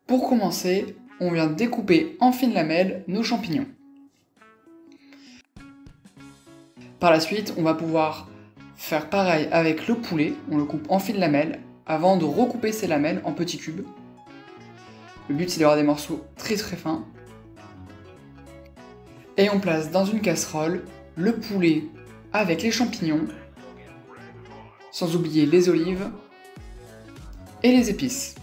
Pour commencer, on vient découper en fines lamelles nos champignons. Par la suite, on va pouvoir faire pareil avec le poulet, on le coupe en fines lamelles avant de recouper ces lamelles en petits cubes. Le but c'est d'avoir des morceaux très fins. Et on place dans une casserole le poulet avec les champignons, sans oublier les olives et les épices.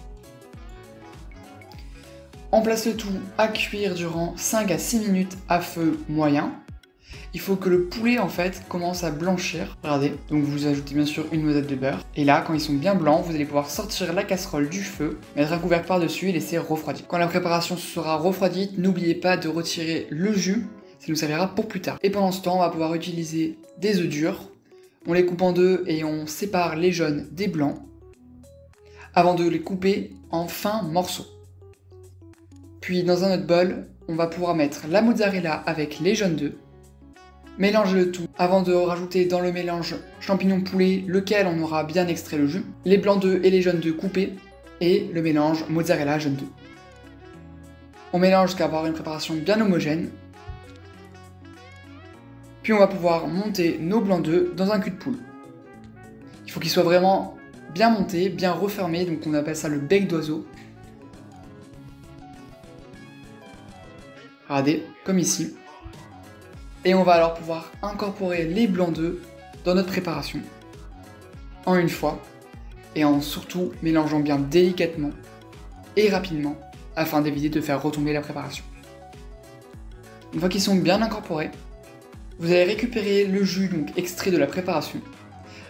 On place le tout à cuire durant 5 à 6 minutes à feu moyen. Il faut que le poulet en fait commence à blanchir. Regardez, donc vous ajoutez bien sûr une noisette de beurre. Et là, quand ils sont bien blancs, vous allez pouvoir sortir la casserole du feu, mettre un couvercle par-dessus et laisser refroidir. Quand la préparation sera refroidie, n'oubliez pas de retirer le jus, ça nous servira pour plus tard. Et pendant ce temps, on va pouvoir utiliser des œufs durs. On les coupe en deux et on sépare les jaunes des blancs, avant de les couper en fins morceaux. Puis dans un autre bol, on va pouvoir mettre la mozzarella avec les jaunes d'œufs. Mélanger le tout avant de rajouter dans le mélange champignons poulet, lequel on aura bien extrait le jus, les blancs d'œufs et les jaunes d'œufs coupés, et le mélange mozzarella jaune d'œufs. On mélange jusqu'à avoir une préparation bien homogène. Puis on va pouvoir monter nos blancs d'œufs dans un cul de poule. Il faut qu'il soit vraiment bien monté, bien refermé, donc on appelle ça le bec d'oiseau. Regardez, comme ici. Et on va alors pouvoir incorporer les blancs d'œufs dans notre préparation, en une fois, et en surtout mélangeant bien délicatement et rapidement, afin d'éviter de faire retomber la préparation. Une fois qu'ils sont bien incorporés, vous allez récupérer le jus donc extrait de la préparation,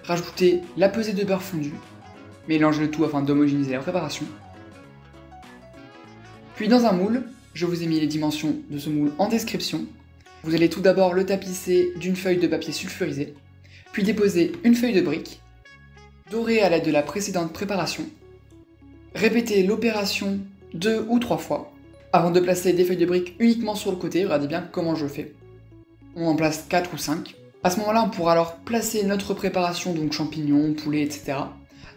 rajouter la pesée de beurre fondu, mélanger le tout afin d'homogénéiser la préparation. Puis dans un moule, je vous ai mis les dimensions de ce moule en description. Vous allez tout d'abord le tapisser d'une feuille de papier sulfurisé, puis déposer une feuille de brique, dorer à l'aide de la précédente préparation, répéter l'opération 2 ou 3 fois, avant de placer des feuilles de brique uniquement sur le côté, regardez bien comment je fais. On en place 4 ou 5. À ce moment-là, on pourra alors placer notre préparation, donc champignons, poulet, etc.,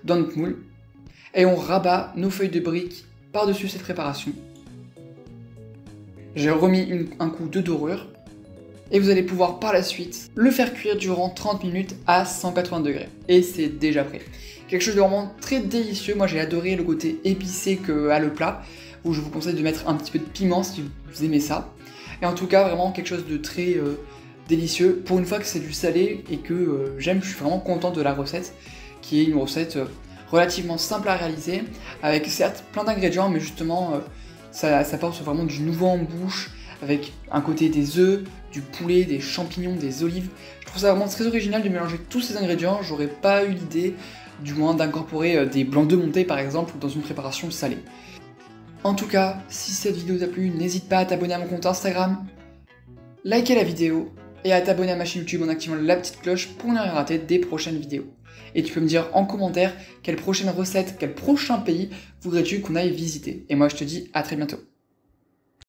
dans notre moule, et on rabat nos feuilles de brique par-dessus cette préparation. J'ai remis un coup de dorure, et vous allez pouvoir par la suite le faire cuire durant 30 minutes à 180 degrés. Et c'est déjà prêt. Quelque chose de vraiment très délicieux. Moi j'ai adoré le côté épicé qu'a le plat, où je vous conseille de mettre un petit peu de piment si vous aimez ça. Et en tout cas vraiment quelque chose de très délicieux. Pour une fois que c'est du salé et que j'aime, je suis vraiment content de la recette, qui est une recette relativement simple à réaliser, avec certes plein d'ingrédients, mais justement ça apporte vraiment du nouveau en bouche, avec un côté des œufs, du poulet, des champignons, des olives. Je trouve ça vraiment très original de mélanger tous ces ingrédients. J'aurais pas eu l'idée, du moins, d'incorporer des blancs d'œufs montés par exemple dans une préparation salée. En tout cas, si cette vidéo t'a plu, n'hésite pas à t'abonner à mon compte Instagram, liker la vidéo et à t'abonner à ma chaîne YouTube en activant la petite cloche pour ne rien rater des prochaines vidéos. Et tu peux me dire en commentaire quelle prochaine recette, quel prochain pays voudrais-tu qu'on aille visiter. Et moi je te dis à très bientôt.